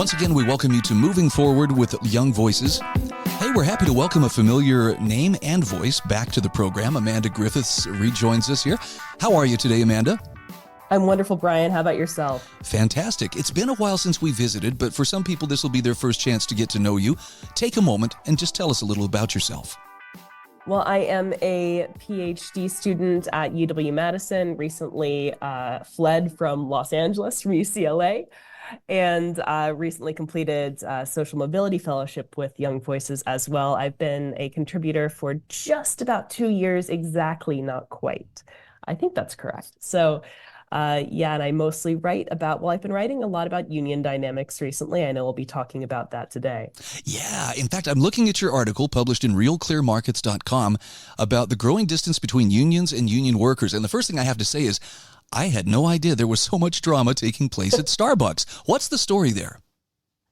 Once again, we welcome you to Moving Forward with Young Voices. Hey, we're happy to welcome a familiar name and voice back to the program. Amanda Griffiths rejoins us here. How are you today, Amanda? I'm wonderful, Brian. How about yourself? Fantastic. It's been a while since we visited, but for some people, this will be their first chance to get to know you. Take a moment and just tell us a little about yourself. Well, I am a PhD student at UW-Madison, recently fled from Los Angeles, from UCLA, and recently completed a social mobility fellowship with Young Voices as well. I've been a contributor for just about 2 years, exactly, not quite. I think that's correct. So and I mostly write about, I've been writing a lot about union dynamics recently. I know we'll be talking about that today. Yeah, in fact, I'm looking at your article published in realclearmarkets.com about the growing distance between unions and union workers. And the first thing I have to say is, I had no idea there was so much drama taking place at Starbucks. What's the story there?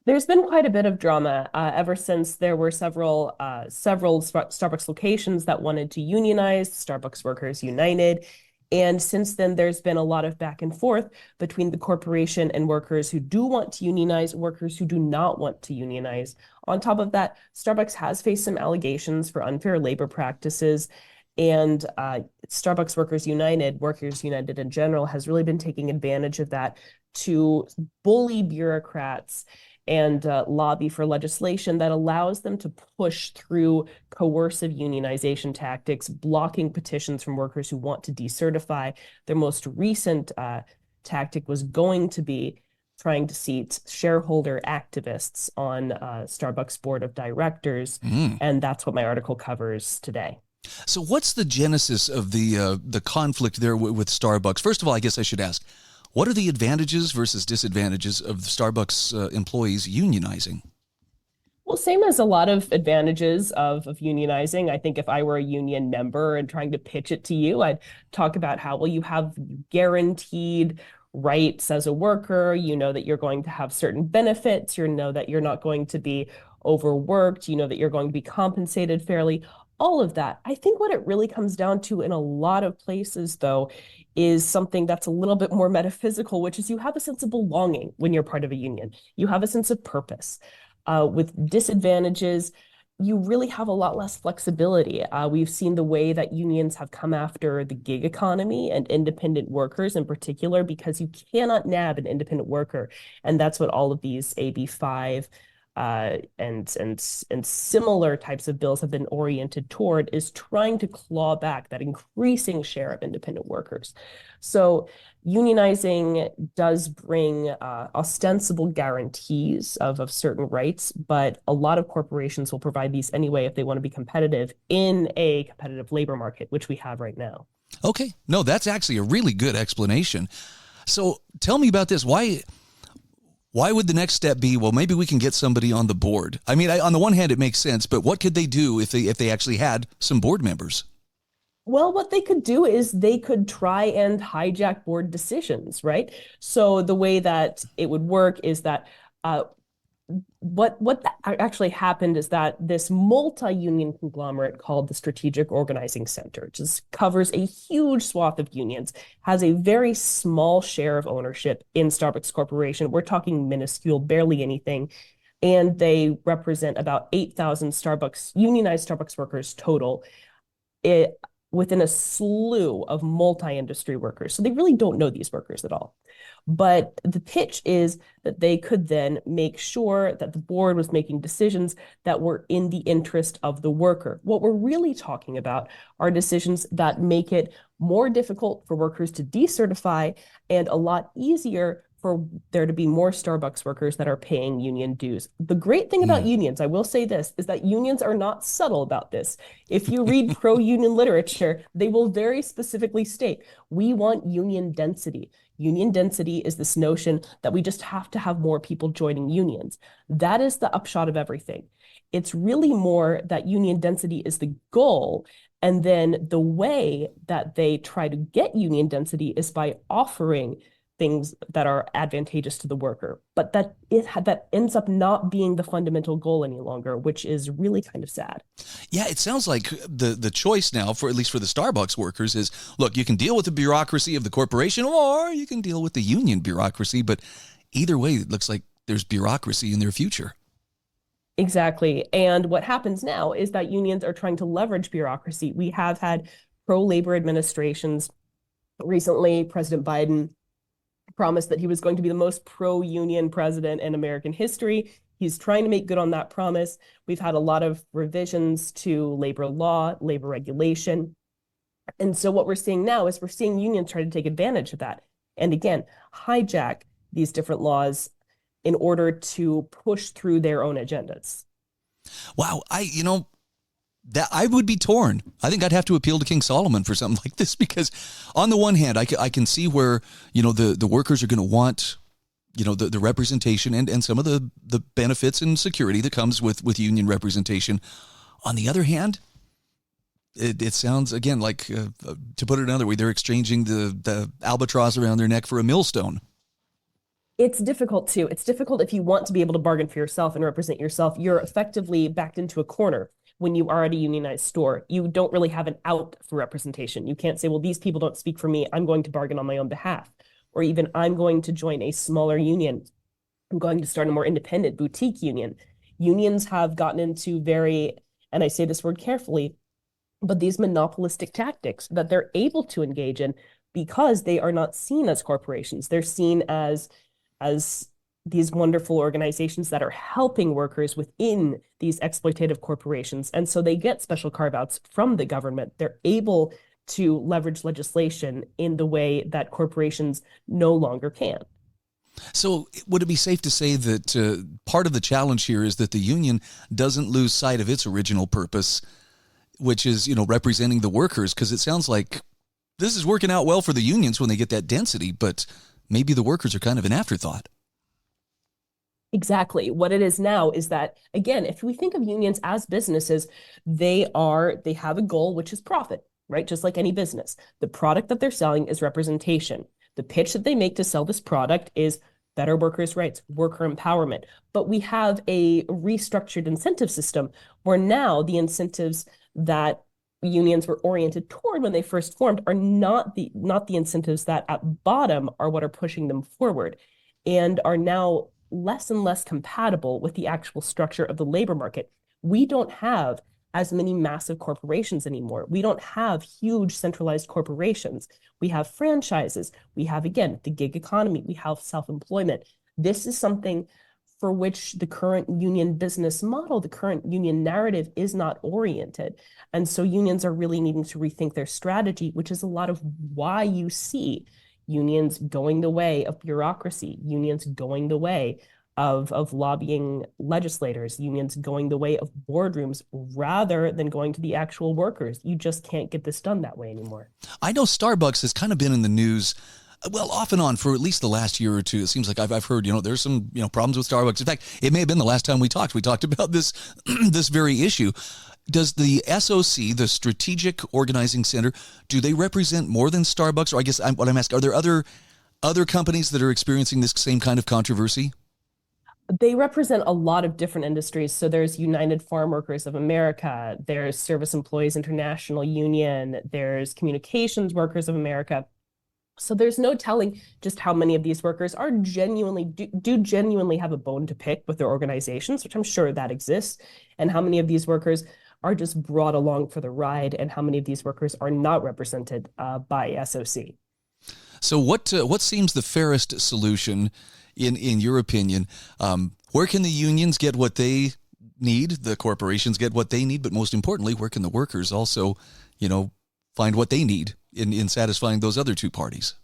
There's been quite a bit of drama ever since there were several Starbucks locations that wanted to unionize. Starbucks Workers United. And since then, there's been a lot of back and forth between the corporation and workers who do want to unionize, workers who do not want to unionize. On top of that, Starbucks has faced some allegations for unfair labor practices. And Starbucks Workers United in general, has really been taking advantage of that to bully bureaucrats and lobby for legislation that allows them to push through coercive unionization tactics, blocking petitions from workers who want to decertify. Their most recent tactic was going to be trying to seat shareholder activists on Starbucks board of directors, and that's what my article covers today. So what's the genesis of the conflict there with Starbucks? First of all, I guess I should ask, what are the advantages versus disadvantages of the Starbucks employees unionizing? Well, same as a lot of advantages of unionizing. I think if I were a union member and trying to pitch it to you, I'd talk about how, you have guaranteed rights as a worker. You know that you're going to have certain benefits. You know that you're not going to be overworked. You know that you're going to be compensated fairly. All of that. I think what it really comes down to in a lot of places, though, is something that's a little bit more metaphysical, which is you have a sense of belonging when you're part of a union. You have a sense of purpose. With disadvantages, you really have a lot less flexibility. We've seen the way that unions have come after the gig economy and independent workers in particular, because you cannot nab an independent worker. And that's what all of these AB 5 and similar types of bills have been oriented toward, is trying to claw back that increasing share of independent workers. So unionizing does bring ostensible guarantees of certain rights, but a lot of corporations will provide these anyway if they want to be competitive in a competitive labor market, which we have right now. Okay. No, that's actually a really good explanation. So tell me about this. Why would the next step be, well, maybe we can get somebody on the board? I mean, on the one hand, it makes sense, but what could they do if they actually had some board members? Well, what they could do is they could try and hijack board decisions, right? So the way that it would work is that what actually happened is that this multi-union conglomerate called the Strategic Organizing Center just covers a huge swath of unions, has a very small share of ownership in Starbucks Corporation. We're talking minuscule, barely anything. And they represent about 8,000 unionized Starbucks workers total, within a slew of multi-industry workers. So they really don't know these workers at all. But the pitch is that they could then make sure that the board was making decisions that were in the interest of the worker. What we're really talking about are decisions that make it more difficult for workers to decertify and a lot easier for there to be more Starbucks workers that are paying union dues. The great thing about unions, I will say this, is that unions are not subtle about this. If you read pro-union literature, they will very specifically state, we want union density. Union density is this notion that we just have to have more people joining unions. That is the upshot of everything. It's really more that union density is the goal, and then the way that they try to get union density is by offering things that are advantageous to the worker, but that ends up not being the fundamental goal any longer, which is really kind of sad. Yeah, it sounds like the choice now, for at least for the Starbucks workers, is, look, you can deal with the bureaucracy of the corporation or you can deal with the union bureaucracy, but either way, it looks like there's bureaucracy in their future. Exactly. And what happens now is that unions are trying to leverage bureaucracy. We have had pro-labor administrations. Recently, President Biden promised that he was going to be the most pro-union president in American history. He's trying to make good on that promise. We've had a lot of revisions to labor law, labor regulation. And so what we're seeing now is we're seeing unions try to take advantage of that. And again, hijack these different laws in order to push through their own agendas. Wow. That I would be torn. I think I'd have to appeal to King Solomon for something like this, because on the one hand, I can see where, the workers are going to want, the representation and some of the benefits and security that comes with union representation. On the other hand, it sounds, again, like, to put it another way, they're exchanging the albatross around their neck for a millstone. It's difficult too. It's difficult if you want to be able to bargain for yourself and represent yourself. You're effectively backed into a corner when you are at a unionized store. You don't really have an out for representation. You can't say, well, these people don't speak for me, I'm going to bargain on my own behalf. Or even, I'm going to join a smaller union. I'm going to start a more independent boutique union. Unions have gotten into and I say this word carefully, but these monopolistic tactics that they're able to engage in because they are not seen as corporations. They're seen as these wonderful organizations that are helping workers within these exploitative corporations. And so they get special carve-outs from the government. They're able to leverage legislation in the way that corporations no longer can. So would it be safe to say that part of the challenge here is that the union doesn't lose sight of its original purpose, which is, representing the workers? Because it sounds like this is working out well for the unions when they get that density, but maybe the workers are kind of an afterthought. Exactly. What it is now is that, again, if we think of unions as businesses, they have a goal, which is profit, right? Just like any business. The product that they're selling is representation. The pitch that they make to sell this product is better workers' rights, worker empowerment. But we have a restructured incentive system where now the incentives that unions were oriented toward when they first formed are not the incentives that at bottom are what are pushing them forward, and are now less and less compatible with the actual structure of the labor market. We don't have as many massive corporations anymore. We don't have huge centralized corporations. We have franchises. We have, again, the gig economy. We have self-employment. This is something for which the current union business model, the current union narrative is not oriented. And so unions are really needing to rethink their strategy, which is a lot of why you see unions going the way of bureaucracy, unions going the way of lobbying legislators, unions going the way of boardrooms rather than going to the actual workers. You just can't get this done that way anymore. I know Starbucks has kind of been in the news, well, off and on for at least the last year or two. It seems like I've heard, there's some, problems with Starbucks. In fact, it may have been the last time we talked. We talked about this, this very issue. Does the SOC, the Strategic Organizing Center, do they represent more than Starbucks? Or I guess what I'm asking, are there other companies that are experiencing this same kind of controversy? They represent a lot of different industries. So there's United Farm Workers of America, there's Service Employees International Union, there's Communications Workers of America. So there's no telling just how many of these workers are genuinely have a bone to pick with their organizations, which I'm sure that exists, and how many of these workers are just brought along for the ride, and how many of these workers are not represented by SOC. So what seems the fairest solution in your opinion? Where can the unions get what they need, the corporations get what they need, but most importantly, where can the workers also, find what they need in satisfying those other two parties?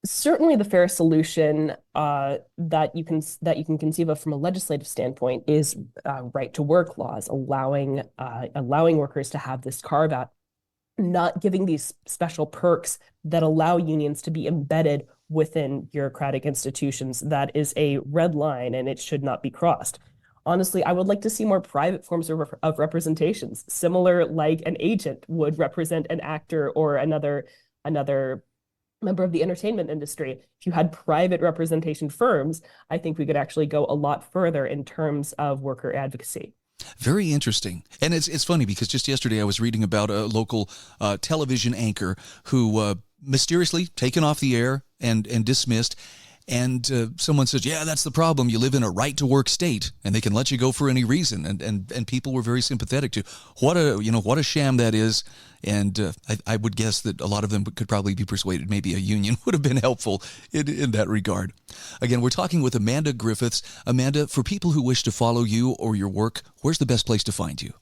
Certainly the fair solution that you can conceive of from a legislative standpoint is right to work laws, allowing workers to have this carve out, not giving these special perks that allow unions to be embedded within bureaucratic institutions. That is a red line, and it should not be crossed. Honestly, I would like to see more private forms of representations, similar like an agent would represent an actor or another member of the entertainment industry. If you had private representation firms, I think we could actually go a lot further in terms of worker advocacy. Very interesting. And it's funny because just yesterday I was reading about a local television anchor who mysteriously taken off the air and dismissed. and someone says, yeah, that's the problem. You live in a right to work state and they can let you go for any reason. And people were very sympathetic to what a sham that is. And I would guess that a lot of them could probably be persuaded maybe a union would have been helpful in that regard. Again, we're talking with Amanda Griffiths. Amanda, for people who wish to follow you or your work, where's the best place to find you?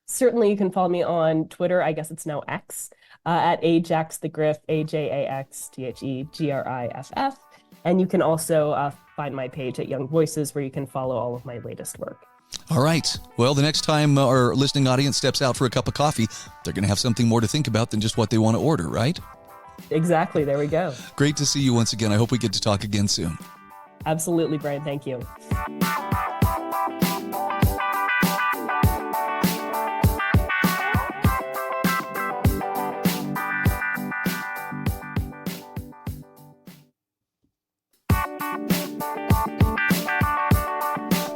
Certainly, you can follow me on Twitter. I guess it's now X, at Ajax the Griff, AJAXTHEGRIFF. And you can also find my page at Young Voices, where you can follow all of my latest work. All right. Well, the next time our listening audience steps out for a cup of coffee, they're going to have something more to think about than just what they want to order, right? Exactly. There we go. Great to see you once again. I hope we get to talk again soon. Absolutely, Brian. Thank you.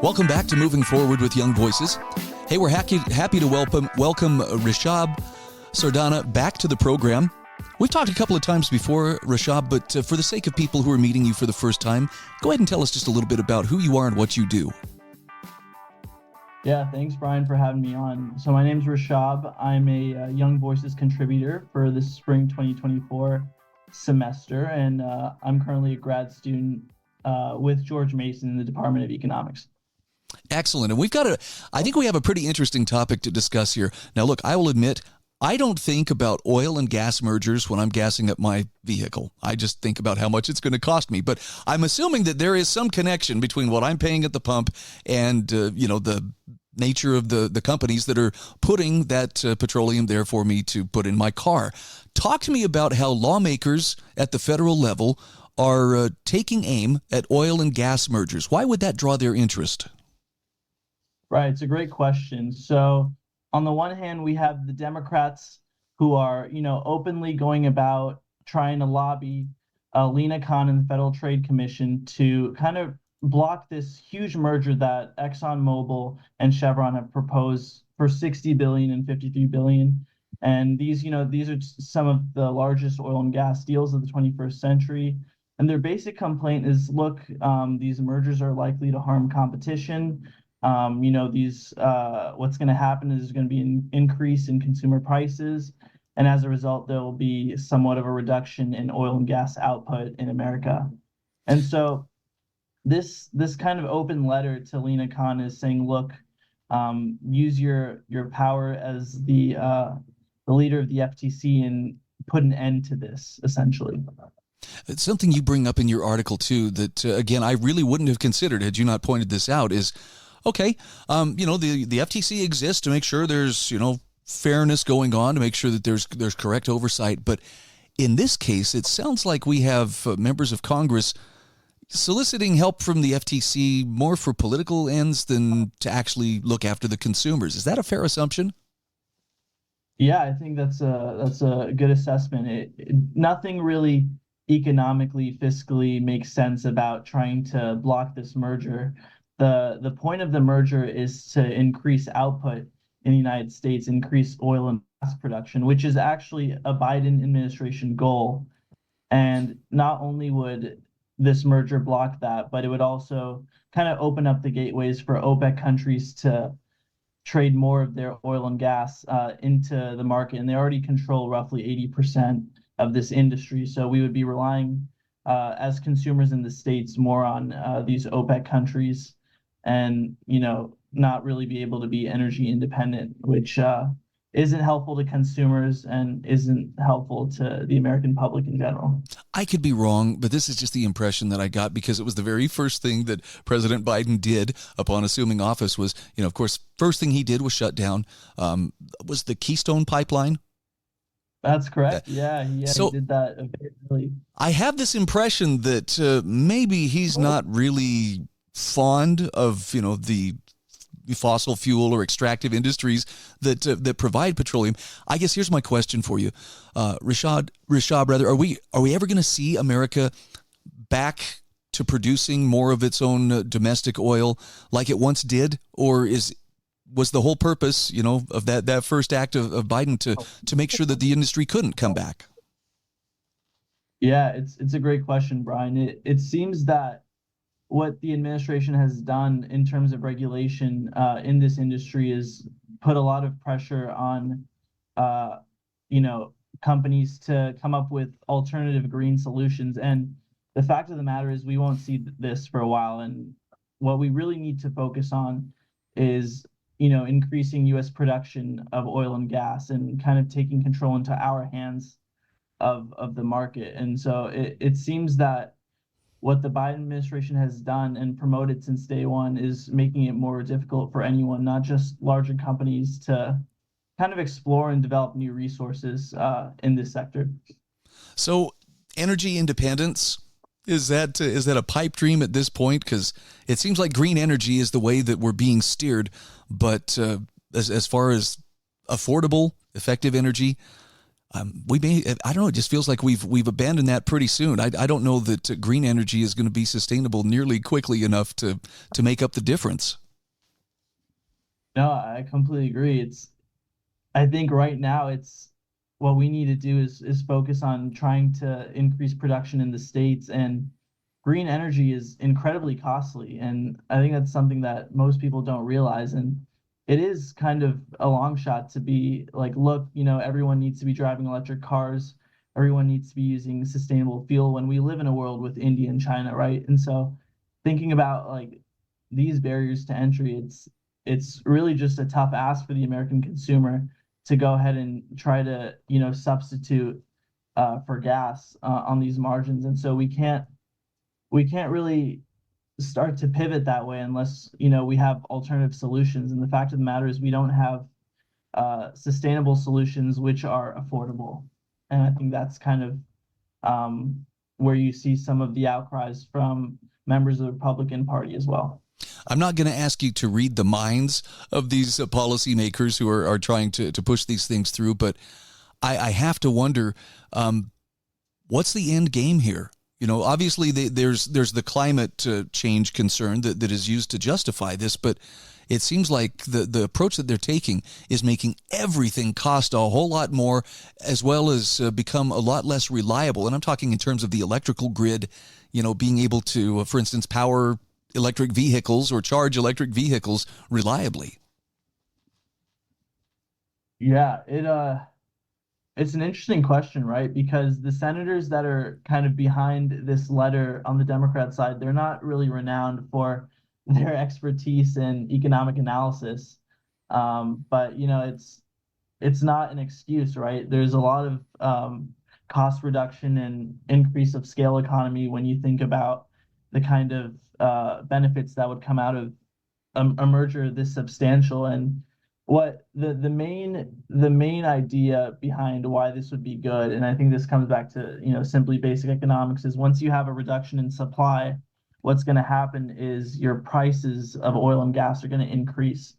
Welcome back to Moving Forward with Young Voices. Hey, we're happy to welcome Rishab Sardana back to the program. We've talked a couple of times before, Rishab, but for the sake of people who are meeting you for the first time, go ahead and tell us just a little bit about who you are and what you do. Yeah, thanks, Brian, for having me on. So my name's Rishab. I'm a Young Voices contributor for the spring 2024 semester, and I'm currently a grad student with George Mason in the Department of Economics. Excellent. And I think we have a pretty interesting topic to discuss here. Now, look, I will admit, I don't think about oil and gas mergers when I'm gassing up my vehicle. I just think about how much it's going to cost me. But I'm assuming that there is some connection between what I'm paying at the pump and, the nature of the companies that are putting that petroleum there for me to put in my car. Talk to me about how lawmakers at the federal level are taking aim at oil and gas mergers. Why would that draw their interest? Right, it's a great question. So on the one hand, we have the Democrats who are, openly going about trying to lobby Lena Khan and the Federal Trade Commission to kind of block this huge merger that ExxonMobil and Chevron have proposed for $60 billion and $53 billion. And these are some of the largest oil and gas deals of the 21st century. And their basic complaint is, look, these mergers are likely to harm competition. What's going to happen is there's going to be an increase in consumer prices. And as a result, there will be somewhat of a reduction in oil and gas output in America. And so this kind of open letter to Lena Khan is saying, look, use your power as the leader of the FTC and put an end to this, essentially. It's something you bring up in your article, too, that, again, I really wouldn't have considered had you not pointed this out, is, okay, the FTC exists to make sure there's, fairness going on, to make sure that there's correct oversight. But in this case, it sounds like we have members of Congress soliciting help from the FTC more for political ends than to actually look after the consumers. Is that a fair assumption? Yeah, I think that's a good assessment. Nothing really economically, fiscally makes sense about trying to block this merger. The point of the merger is to increase output in the United States, increase oil and gas production, which is actually a Biden administration goal. And not only would this merger block that, but it would also kind of open up the gateways for OPEC countries to trade more of their oil and gas into the market. And they already control roughly 80% of this industry. So we would be relying as consumers in the States more on these OPEC countries and, not really be able to be energy independent, which isn't helpful to consumers and isn't helpful to the American public in general. I could be wrong, but this is just the impression that I got because it was the very first thing that President Biden did upon assuming office was, of course, first thing he did was shut down was the Keystone Pipeline. That's correct. Yeah, so, he did that eventually. I have this impression that maybe he's not really fond of, the fossil fuel or extractive industries that provide petroleum. I guess here's my question for you, Rishab. Are we ever going to see America back to producing more of its own domestic oil like it once did, or was the whole purpose, of that first act of Biden to make sure that the industry couldn't come back? Yeah, it's a great question, Brian. It seems that what the administration has done in terms of regulation in this industry is put a lot of pressure on uh, you know, companies to come up with alternative green solutions. And the fact of the matter is we won't see this for a while. And what we really need to focus on is, increasing US production of oil and gas and kind of taking control into our hands of the market. And so it seems that what the Biden administration has done and promoted since day one is making it more difficult for anyone, not just larger companies, to kind of explore and develop new resources in this sector. So, energy independence, is that a pipe dream at this point? Because it seems like green energy is the way that we're being steered, but as far as affordable, effective energy, we may, I don't know, it just feels like we've abandoned that pretty soon. I don't know that green energy is going to be sustainable nearly quickly enough to make up the difference. No, I completely agree. I think right now it's what we need to do is focus on trying to increase production in the States, and green energy is incredibly costly. And I think that's something that most people don't realize. And it is kind of a long shot to be like, look, everyone needs to be driving electric cars, everyone needs to be using sustainable fuel when we live in a world with India and China, right? And so thinking about like these barriers to entry, it's really just a tough ask for the American consumer to go ahead and try to substitute for gas on these margins. And so we can't really start to pivot that way unless we have alternative solutions. And the fact of the matter is we don't have sustainable solutions which are affordable. And I think that's kind of where you see some of the outcries from members of the Republican Party as well. I'm not going to ask you to read the minds of these policymakers who are trying to push these things through, but I have to wonder, what's the end game here? Obviously there's the climate change concern that is used to justify this, but it seems like the approach that they're taking is making everything cost a whole lot more, as well as become a lot less reliable. And I'm talking in terms of the electrical grid, being able to, for instance, power electric vehicles or charge electric vehicles reliably. Yeah, it's an interesting question, right? Because the senators that are kind of behind this letter on the Democrat side, they're not really renowned for their expertise in economic analysis. But it's not an excuse, right? There's a lot of cost reduction and increase of scale economy when you think about the kind of benefits that would come out of a merger this substantial. And what the main idea behind why this would be good, and I think this comes back to simply basic economics, is once you have a reduction in supply, what's going to happen is your prices of oil and gas are going to increase.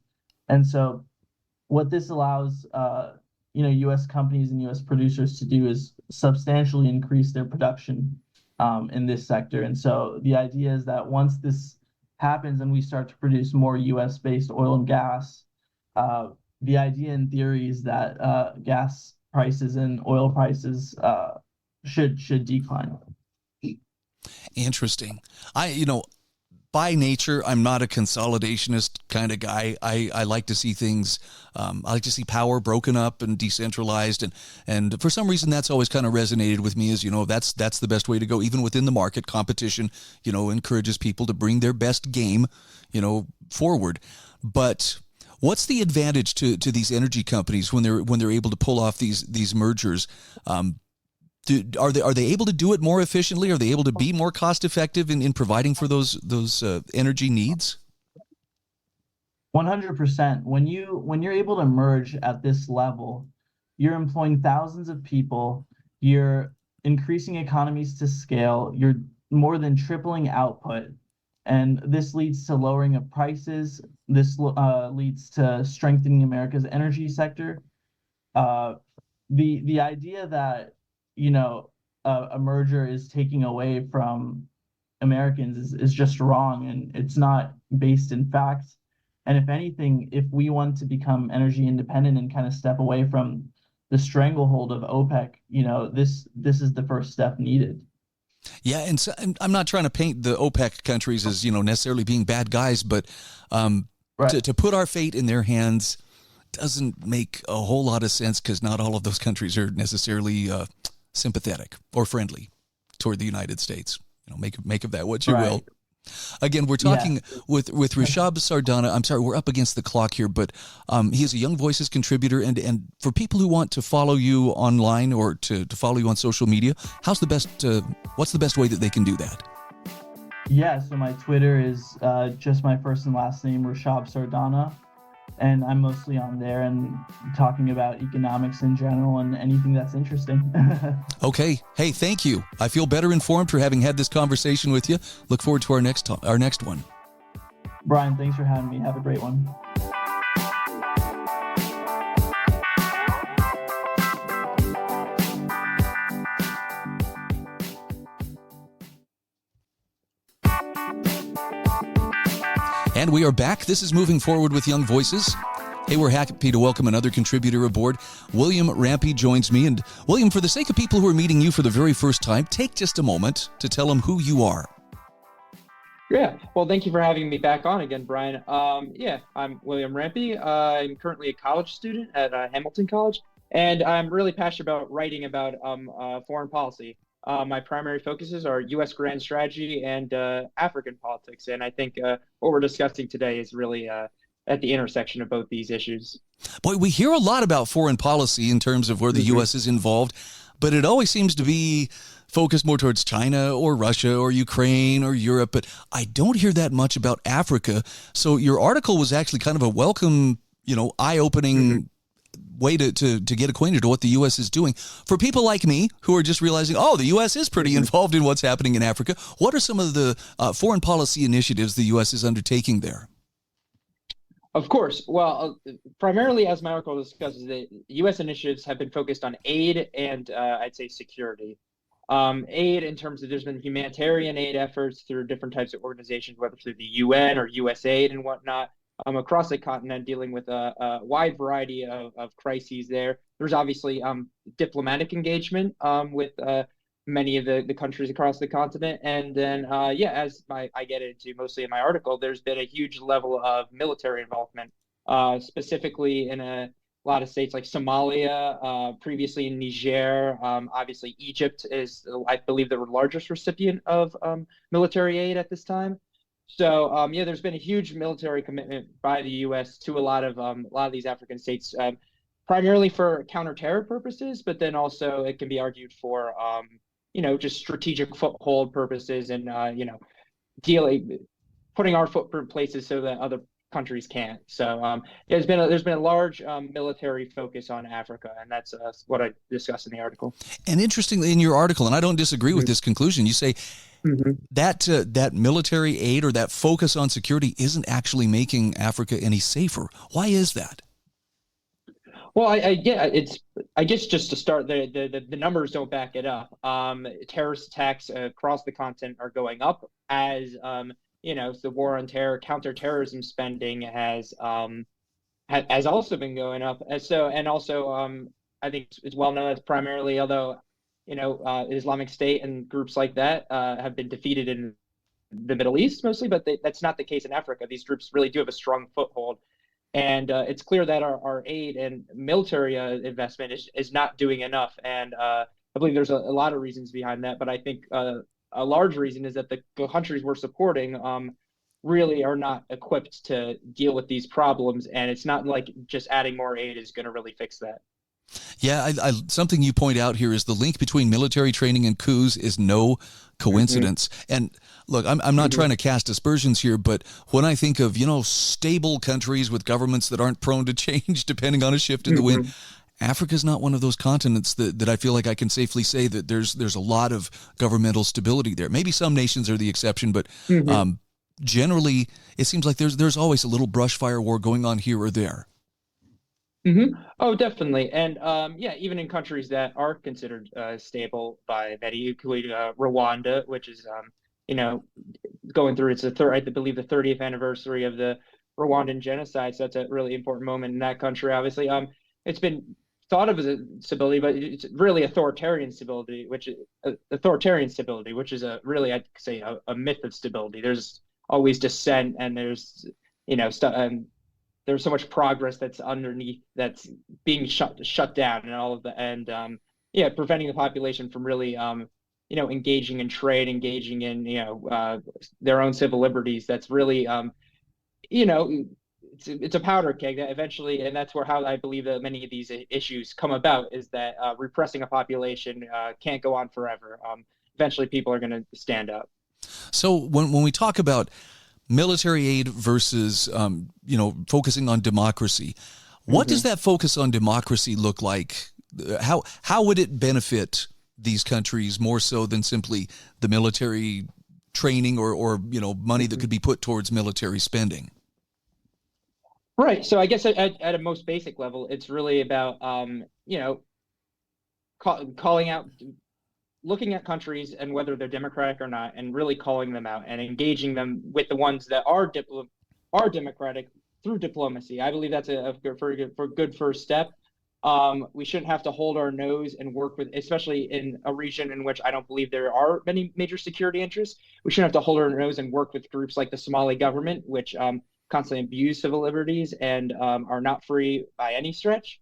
And so what this allows US companies and US producers to do is substantially increase their production in this sector. And so the idea is that once this happens and we start to produce more US based oil and gas, the idea in theory is that gas prices and oil prices should decline. Interesting. By nature, I'm not a consolidationist kind of guy. I like to see things, I like to see power broken up and decentralized. And for some reason, that's always kind of resonated with me, as, that's the best way to go. Even within the market, competition, encourages people to bring their best game, forward. But what's the advantage to these energy companies when they're able to pull off these mergers? Are they able to do it more efficiently? Are they able to be more cost effective in providing for those energy needs? 100%. When you're able to merge at this level, you're employing thousands of people, you're increasing economies to scale, you're more than tripling output, and this leads to lowering of prices. This leads to strengthening America's energy sector. The idea that a merger is taking away from Americans is just wrong, and it's not based in fact. And if anything, if we want to become energy independent and kind of step away from the stranglehold of OPEC, this is the first step needed. Yeah, and I'm not trying to paint the OPEC countries as necessarily being bad guys, but Right. to put our fate in their hands doesn't make a whole lot of sense, because not all of those countries are necessarily sympathetic or friendly toward the United States. Make of that what you Right. will. Again, we're talking with Rishab Sardana. I'm sorry, we're up against the clock here, but he is a Young Voices contributor. And for people who want to follow you online or to follow you on social media, what's the best way that they can do that? Yeah, so my Twitter is just my first and last name, Rishab Sardana. And I'm mostly on there and talking about economics in general and anything that's interesting. Okay. Hey, thank you. I feel better informed for having had this conversation with you. Look forward to our next one. Brian, thanks for having me. Have a great one. And we are back. This is Moving Forward with Young Voices. Hey, we're happy to welcome another contributor aboard. William Rampe joins me. And William, for the sake of people who are meeting you for the very first time, take just a moment to tell them who you are. Yeah, well, thank you for having me back on again, Brian. I'm William Rampe. I'm currently a college student at Hamilton College, and I'm really passionate about writing about foreign policy. My primary focuses are U.S. grand strategy and African politics, and I think what we're discussing today is really at the intersection of both these issues. Boy, we hear a lot about foreign policy in terms of where the U.S. is involved, but it always seems to be focused more towards China or Russia or Ukraine or Europe, but I don't hear that much about Africa. So your article was actually kind of a welcome, eye-opening way to get acquainted to what the U.S. is doing. For people like me who are just realizing, the U.S. is pretty involved in what's happening in Africa, what are some of the foreign policy initiatives the U.S. is undertaking there? Of course. Well, primarily, as my article discusses, the U.S. initiatives have been focused on aid and I'd say security. Aid in terms of there's been humanitarian aid efforts through different types of organizations, whether through the UN or USAID and whatnot, across the continent, dealing with a wide variety of crises there. There's obviously diplomatic engagement with many of the countries across the continent. And then, as I get into mostly in my article, there's been a huge level of military involvement, specifically in a lot of states like Somalia, previously in Niger. Obviously, Egypt is, I believe, the largest recipient of military aid at this time. So, there's been a huge military commitment by the U.S. to a lot of these African states, primarily for counterterror purposes, but then also it can be argued for just strategic foothold purposes and putting our footprint places so that other countries can't. So there's been a large military focus on Africa, and that's what I discussed in the article. And interestingly, in your article, and I don't disagree with this conclusion, you say that military aid or that focus on security isn't actually making Africa any safer. Why is that? Well, I guess just to start, the numbers don't back it up. Terrorist attacks across the continent are going up as the war on terror, counterterrorism spending has also been going up. And also I think it's well known that primarily, although Islamic State and groups like that have been defeated in the Middle East mostly, but that's not the case in Africa. These groups really do have a strong foothold. And it's clear that our aid and military investment is not doing enough. And I believe there's a lot of reasons behind that. But I think a large reason is that the countries we're supporting really are not equipped to deal with these problems. And it's not like just adding more aid is going to really fix that. Yeah, something you point out here is the link between military training and coups is no coincidence. And look, I'm not trying to cast aspersions here, but when I think of, stable countries with governments that aren't prone to change depending on a shift in the wind, Africa's not one of those continents that I feel like I can safely say that there's a lot of governmental stability there. Maybe some nations are the exception, but generally it seems like there's always a little brush fire war going on here or there. Oh, definitely. And even in countries that are considered stable by many, including Rwanda, which is going through I believe the 30th anniversary of the Rwandan genocide. So that's a really important moment in that country. Obviously, it's been thought of as a stability, but it's really authoritarian stability, which is a really, I'd say, a myth of stability. There's always dissent, and there's stuff, and there's so much progress that's underneath that's being shut down, and all of the preventing the population from really engaging in trade, engaging in their own civil liberties. That's really it's a powder keg that eventually, and that's how I believe that many of these issues come about, is that repressing a population can't go on forever. Eventually people are going to stand up. So when we talk about military aid versus focusing on democracy, what does that focus on democracy look like? How would it benefit these countries more so than simply the military training or money that could be put towards military spending? Right. So I guess at a most basic level, it's really about calling out, looking at countries and whether they're democratic or not, and really calling them out and engaging them with the ones that are democratic through diplomacy. I believe that's a good first step. We shouldn't have to hold our nose and work with, especially in a region in which I don't believe there are many major security interests. We shouldn't have to hold our nose and work with groups like the Somali government, which constantly abuse civil liberties and are not free by any stretch.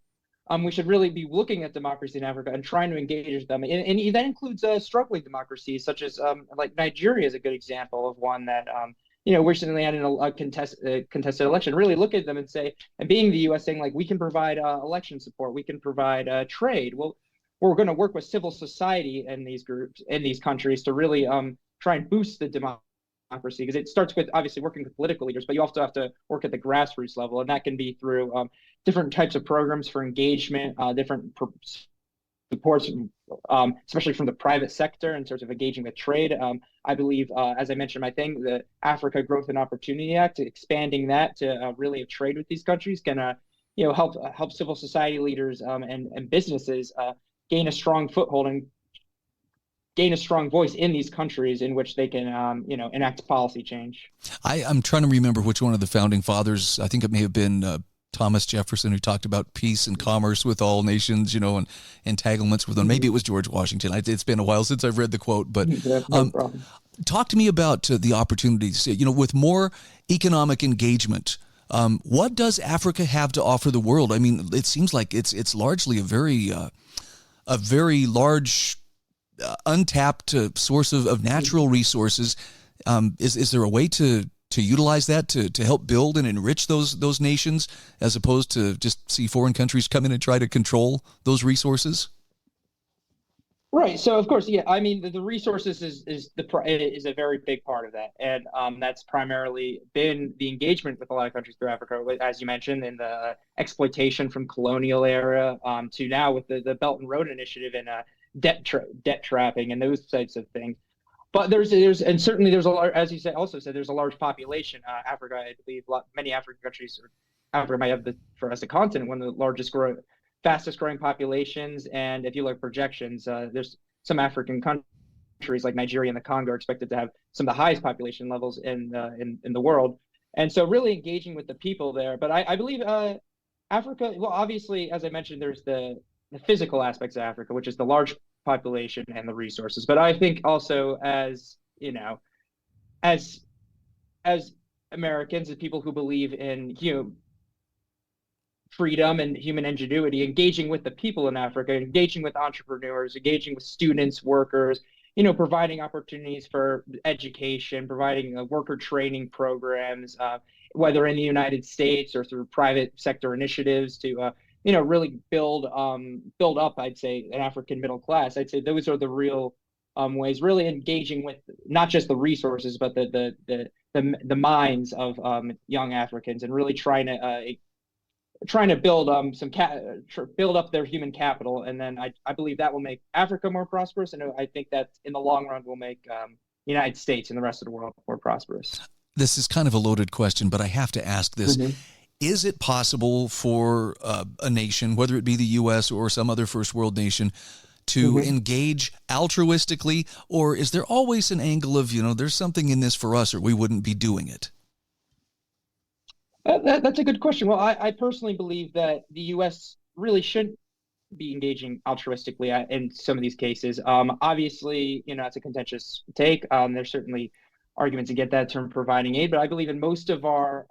We should really be looking at democracy in Africa and trying to engage them. And that includes struggling democracies, such as like Nigeria is a good example of one that recently had a contested election. Really look at them and say, and being the U.S. saying, like, we can provide election support, we can provide trade. Well, we're going to work with civil society in these groups, in these countries, to really try and boost the democracy, because it starts with obviously working with political leaders, but you also have to work at the grassroots level, and that can be through different types of programs for engagement, different supports, especially from the private sector in terms of engaging with trade. I believe, as I mentioned, the Africa Growth and Opportunity Act, expanding that to really trade with these countries can help civil society leaders and businesses gain a strong foothold and gain a strong voice in these countries in which they can, enact policy change. I'm trying to remember which one of the founding fathers. I think it may have been Thomas Jefferson, who talked about peace and commerce with all nations, and entanglements with them. Maybe it was George Washington. It's been a while since I've read the quote, but talk to me about the opportunities, with more economic engagement. What does Africa have to offer the world? I mean, it seems like it's largely a very large untapped source of natural resources. Is there a way to utilize that to help build and enrich those nations, as opposed to just see foreign countries come in and try to control those resources? Right. So of course, yeah. I mean, the resources is a very big part of that, and that's primarily been the engagement with a lot of countries through Africa, as you mentioned, in the exploitation from colonial era to now with the Belt and Road Initiative and debt trapping and those types of things. But there's a large, as you said, there's a large population. Africa, I believe, many African countries, or Africa might have for us a continent, one of the fastest growing populations. And if you look at projections, there's some African countries like Nigeria and the Congo are expected to have some of the highest population levels in the world. And so really engaging with the people there. But I believe Africa, well, obviously, as I mentioned, there's the physical aspects of Africa, which is the large population and the resources. But I think also as Americans and people who believe in freedom and human ingenuity, engaging with the people in Africa, engaging with entrepreneurs, engaging with students, workers, providing opportunities for education, providing worker training programs, whether in the United States or through private sector initiatives to really build up, I'd say, an African middle class. I'd say those are the real ways, really engaging with not just the resources, but the minds of young Africans, and really trying to build build up their human capital. And then I believe that will make Africa more prosperous, and I think that in the long run will make the United States and the rest of the world more prosperous. This is kind of a loaded question, but I have to ask this. Mm-hmm. Is it possible for a nation, whether it be the U.S. or some other first world nation, to engage altruistically, or is there always an angle of, there's something in this for us or we wouldn't be doing it? That's a good question. Well, I personally believe that the U.S. really shouldn't be engaging altruistically in some of these cases. Obviously, it's a contentious take. There's certainly arguments against that term providing aid, but I believe in most of our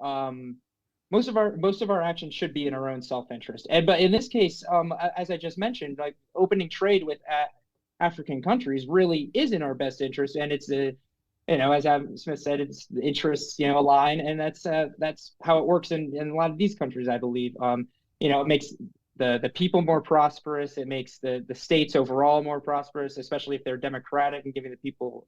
actions should be in our own self-interest. But in this case, as I just mentioned, like opening trade with African countries really is in our best interest, and it's as Adam Smith said, it's the interests align, and that's how it works in a lot of these countries, I believe. It makes the people more prosperous. It makes the states overall more prosperous, especially if they're democratic and giving the people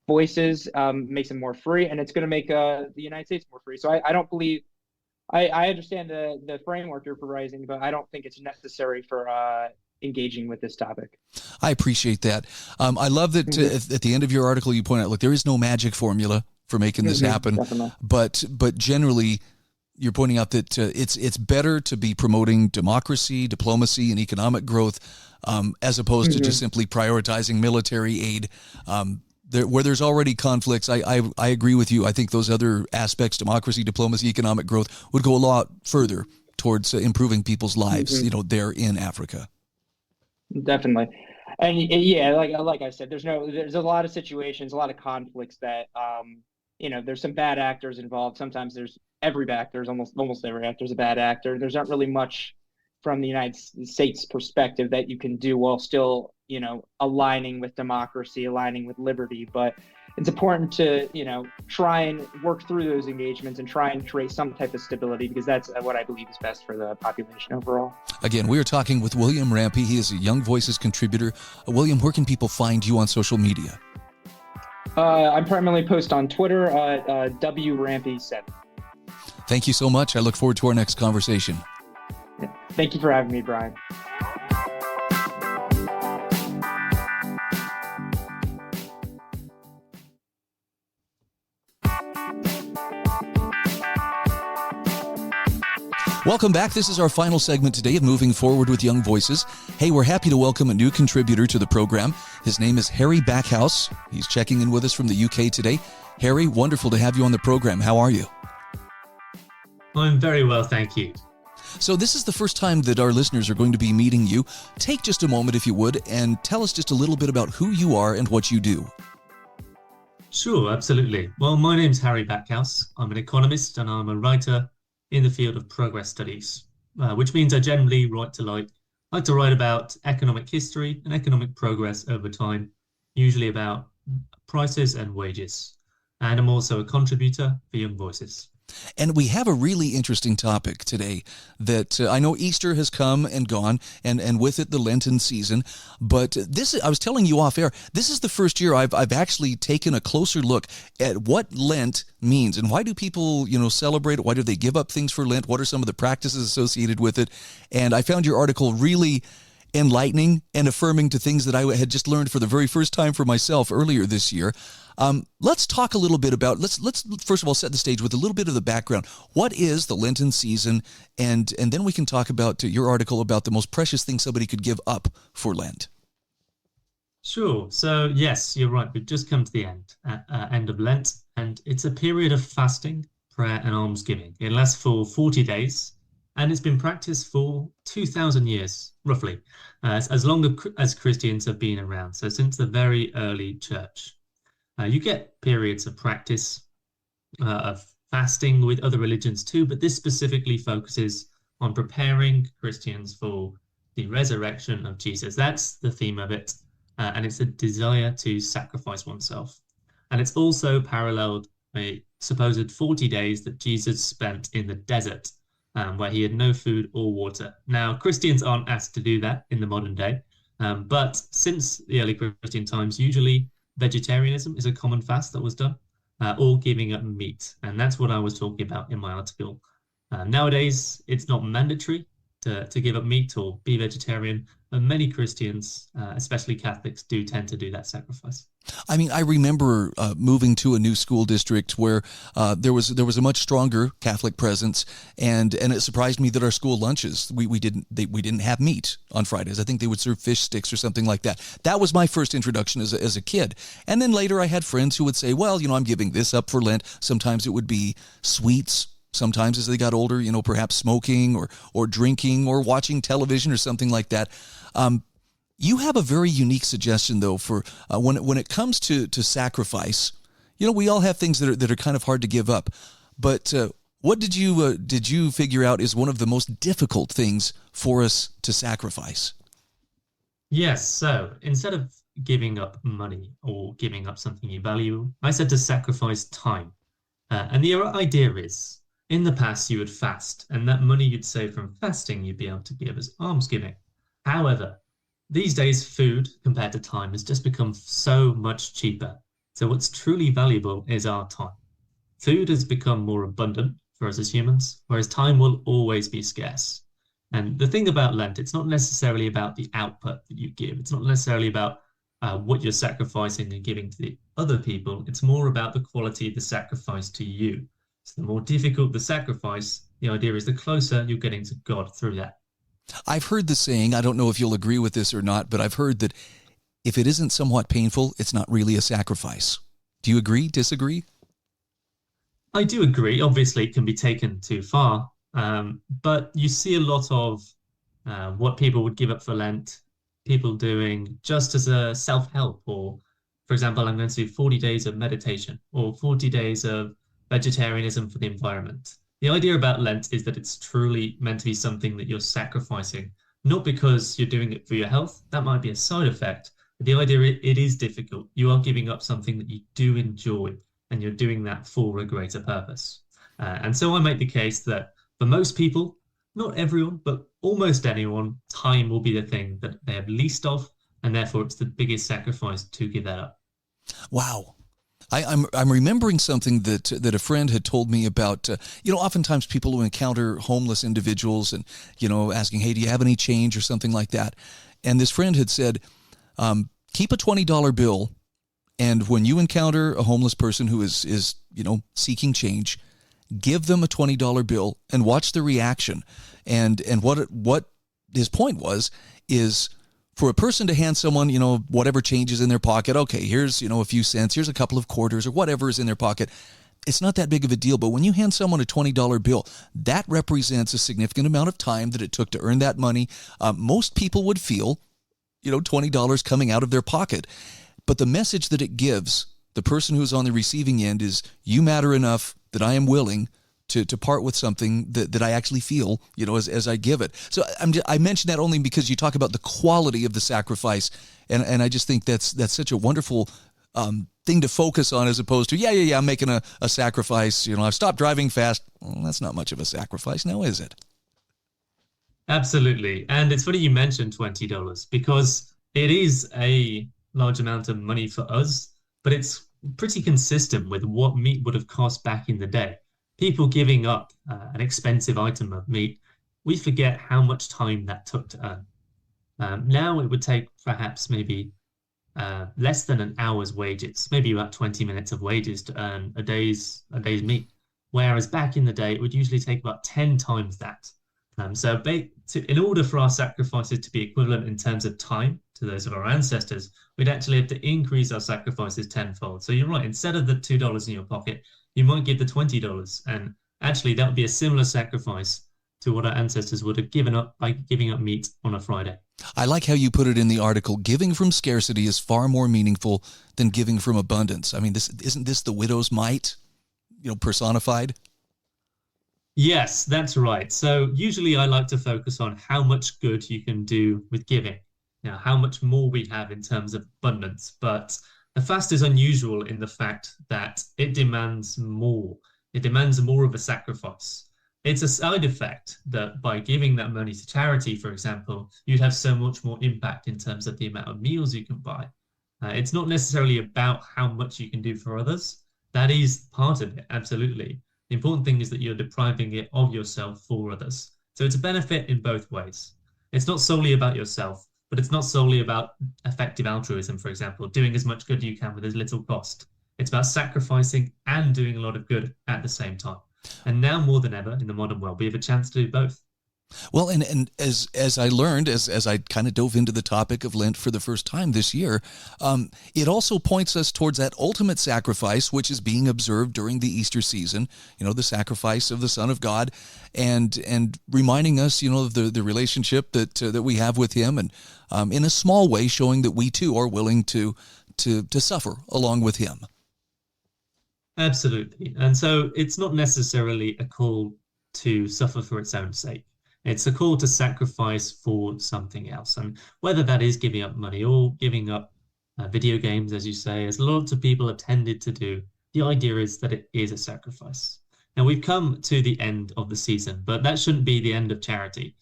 voices. Makes them more free, and it's going to make the United States more free. So I don't believe. I understand the framework you're providing, but I don't think it's necessary for engaging with this topic. I appreciate that. I love that at the end of your article you point out, look, there is no magic formula for making this happen, definitely. but generally you're pointing out that it's better to be promoting democracy, diplomacy, and economic growth as opposed to just simply prioritizing military aid. Where there's already conflicts, I agree with you. I think those other aspects, democracy, diplomacy, economic growth, would go a lot further towards improving people's lives, there in Africa. Definitely. And yeah, like I said, there's a lot of situations, a lot of conflicts that, there's some bad actors involved. Sometimes there's almost every actor is a bad actor. There's not really much from the United States perspective that you can do while still, aligning with democracy, aligning with liberty. But it's important to, try and work through those engagements and try and create some type of stability, because that's what I believe is best for the population overall. Again, we are talking with William Rampe. He is a Young Voices contributor. William, where can people find you on social media? I primarily post on Twitter at WRampe7. Thank you so much. I look forward to our next conversation. Thank you for having me, Brian. Welcome back. This is our final segment today of Moving Forward with Young Voices. Hey, we're happy to welcome a new contributor to the program. His name is Harry Backhouse. He's checking in with us from the UK today. Harry, wonderful to have you on the program. How are you? I'm very well, thank you. So this is the first time that our listeners are going to be meeting you. Take just a moment, if you would, and tell us just a little bit about who you are and what you do. Sure, absolutely. Well, my name's Harry Backhouse. I'm an economist and I'm a writer in the field of progress studies, which means I generally like to write about economic history and economic progress over time, usually about prices and wages. And I'm also a contributor for Young Voices. And we have a really interesting topic today that I know Easter has come and gone, and with it the Lenten season. But I was telling you off air, this is the first year I've actually taken a closer look at what Lent means and why do people, celebrate it? Why do they give up things for Lent? What are some of the practices associated with it? And I found your article really enlightening and affirming to things that I had just learned for the very first time for myself earlier this year. Let's talk a little bit about, let's first of all set the stage with a little bit of the background. What is the Lenten season? And then we can talk about your article about the most precious thing somebody could give up for Lent. Sure. So yes, you're right. We've just come to the end of Lent, and it's a period of fasting, prayer and almsgiving. It lasts for 40 days. And it's been practiced for 2,000 years, roughly, as long as Christians have been around. So since the very early church. You get periods of practice of fasting with other religions too, but this specifically focuses on preparing Christians for the resurrection of Jesus. That's the theme of it, and it's a desire to sacrifice oneself. And it's also paralleled a supposed 40 days that Jesus spent in the desert, where he had no food or water. Now, Christians aren't asked to do that in the modern day, but since the early Christian times, usually vegetarianism is a common fast that was done, or giving up meat. And that's what I was talking about in my article. Nowadays, it's not mandatory to give up meat or be vegetarian, but many Christians, especially Catholics, do tend to do that sacrifice. I mean, I remember moving to a new school district where there was a much stronger Catholic presence, and it surprised me that our school lunches we didn't have meat on Fridays. I think they would serve fish sticks or something like that. That was my first introduction as a kid, and then later I had friends who would say, "Well, I'm giving this up for Lent." Sometimes it would be sweets. sometimes as they got older, perhaps smoking or drinking or watching television or something like that. You have a very unique suggestion, though, for when it comes to sacrifice. We all have things that are kind of hard to give up. But what did you figure out is one of the most difficult things for us to sacrifice? Yes, so instead of giving up money or giving up something you value, I said to sacrifice time. And the idea is, in the past, you would fast, and that money you'd save from fasting, you'd be able to give as almsgiving. However, these days, food compared to time has just become so much cheaper. So what's truly valuable is our time. Food has become more abundant for us as humans, whereas time will always be scarce. And the thing about Lent, it's not necessarily about the output that you give. It's not necessarily about what you're sacrificing and giving to the other people. It's more about the quality of the sacrifice to you. So the more difficult the sacrifice, the idea is the closer you're getting to God through that. I've heard the saying, I don't know if you'll agree with this or not, but I've heard that if it isn't somewhat painful, it's not really a sacrifice. Do you agree, disagree? I do agree. Obviously, it can be taken too far, but you see a lot of what people would give up for Lent, people doing just as a self-help, or, for example, I'm going to do 40 days of meditation or 40 days of vegetarianism for the environment. The idea about Lent is that it's truly meant to be something that you're sacrificing, not because you're doing it for your health. That might be a side effect, but the idea it is difficult. You are giving up something that you do enjoy, and you're doing that for a greater purpose. And so I make the case that for most people, not everyone, but almost anyone, time will be the thing that they have least of, and therefore it's the biggest sacrifice to give that up. Wow. I'm remembering something that a friend had told me about. Oftentimes people who encounter homeless individuals and, asking, hey, do you have any change or something like that? And this friend had said, keep a $20 bill. And when you encounter a homeless person who is seeking change, give them a $20 bill and watch the reaction. And what his point is for a person to hand someone, whatever changes in their pocket, okay, here's, a few cents, here's a couple of quarters or whatever is in their pocket. It's not that big of a deal. But when you hand someone a $20 bill, that represents a significant amount of time that it took to earn that money. Most people would feel, $20 coming out of their pocket. But the message that it gives the person who's on the receiving end is, you matter enough that I am willing to part with something that I actually feel, as I give it. So I mention that only because you talk about the quality of the sacrifice, and I just think that's such a wonderful thing to focus on, as opposed to, I'm making a sacrifice. I've stopped driving fast. Well, that's not much of a sacrifice now, is it? Absolutely. And it's funny you mentioned $20 because it is a large amount of money for us, but it's pretty consistent with what meat would have cost back in the day. People giving up an expensive item of meat, we forget how much time that took to earn. Now it would take perhaps maybe less than an hour's wages, maybe about 20 minutes of wages to earn a day's meat. Whereas back in the day, it would usually take about 10 times that. So in order for our sacrifices to be equivalent in terms of time to those of our ancestors, we'd actually have to increase our sacrifices tenfold. So you're right, instead of the $2 in your pocket, you might give the $20. And actually that would be a similar sacrifice to what our ancestors would have given up by giving up meat on a Friday. I like how you put it in the article. Giving from scarcity is far more meaningful than giving from abundance. I mean, isn't this the widow's mite, personified? Yes, that's right. So usually I like to focus on how much good you can do with giving, how much more we have in terms of abundance. But the fast is unusual in the fact that it demands more. It demands more of a sacrifice. It's a side effect that by giving that money to charity, for example, you'd have so much more impact in terms of the amount of meals you can buy. It's not necessarily about how much you can do for others. That is part of it, absolutely. The important thing is that you're depriving it of yourself for others. So it's a benefit in both ways. It's not solely about yourself, but it's not solely about effective altruism, for example, doing as much good you can with as little cost. It's about sacrificing and doing a lot of good at the same time. And now more than ever in the modern world, we have a chance to do both. Well, and as I learned, as I kind of dove into the topic of Lent for the first time this year, it also points us towards that ultimate sacrifice, which is being observed during the Easter season. You know, the sacrifice of the Son of God, and reminding us, you know, of the relationship that we have with Him, and in a small way, showing that we too are willing to suffer along with Him. Absolutely. And so it's not necessarily a call to suffer for its own sake. It's a call to sacrifice for something else. And whether that is giving up money or giving up video games, as you say, as lots of people have tended to do, the idea is that it is a sacrifice. Now, we've come to the end of the season, but that shouldn't be the end of charity.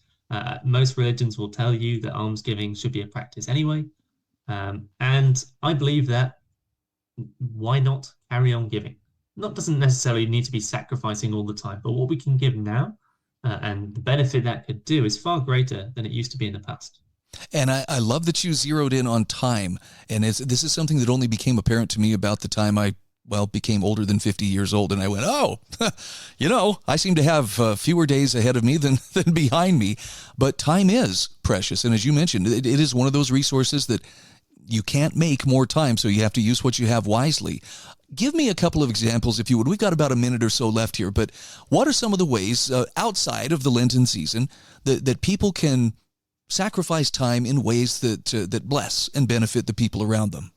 Most religions will tell you that almsgiving should be a practice anyway. And I believe that why not carry on giving? Not doesn't necessarily need to be sacrificing all the time, but what we can give now and the benefit that could do is far greater than it used to be in the past. And I love that you zeroed in on time. And this is something that only became apparent to me about the time I became older than 50 years old. And I went, oh, you know, I seem to have fewer days ahead of me than behind me. But time is precious. And as you mentioned, it is one of those resources that you can't make more time, so you have to use what you have wisely. Give me a couple of examples, if you would. We've got about a minute or so left here, but what are some of the ways outside of the Lenten season that people can sacrifice time in ways that bless and benefit the people around them?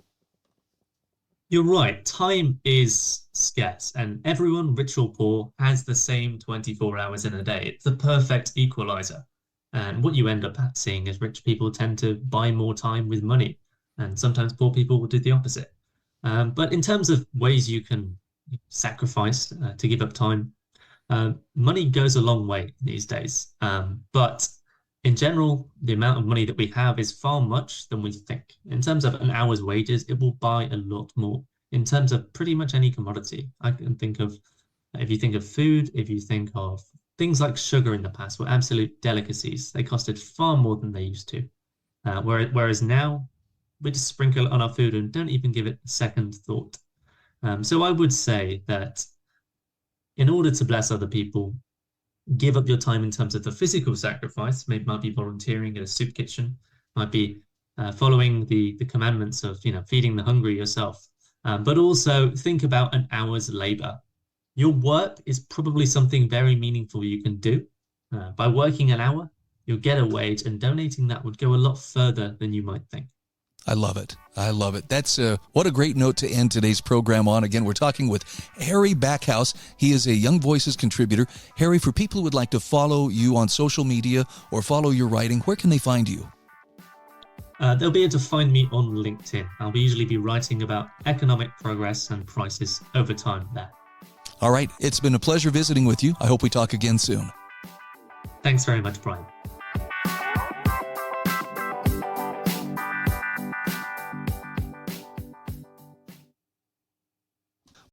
You're right. Time is scarce, and everyone, rich or poor, has the same 24 hours in a day. It's the perfect equalizer. And what you end up seeing is rich people tend to buy more time with money, and sometimes poor people will do the opposite. But in terms of ways you can sacrifice to give up time, money goes a long way these days. But in general, the amount of money that we have is far much than we think. In terms of an hour's wages, it will buy a lot more. In terms of pretty much any commodity, I can think of, if you think of food, if you think of things like sugar in the past were absolute delicacies. They costed far more than they used to. Whereas now, we just sprinkle it on our food and don't even give it a second thought. So I would say that in order to bless other people, give up your time in terms of the physical sacrifice. Maybe might be volunteering at a soup kitchen, might be following the commandments of feeding the hungry yourself. But also think about an hour's labor. Your work is probably something very meaningful you can do. By working an hour, you'll get a wage, and donating that would go a lot further than you might think. I love it. I love it. That's what a great note to end today's program on. Again, we're talking with Harry Backhouse. He is a Young Voices contributor. Harry, for people who would like to follow you on social media or follow your writing, where can they find you? They'll be able to find me on LinkedIn. I'll usually be writing about economic progress and prices over time there. All right. It's been a pleasure visiting with you. I hope we talk again soon. Thanks very much, Brian.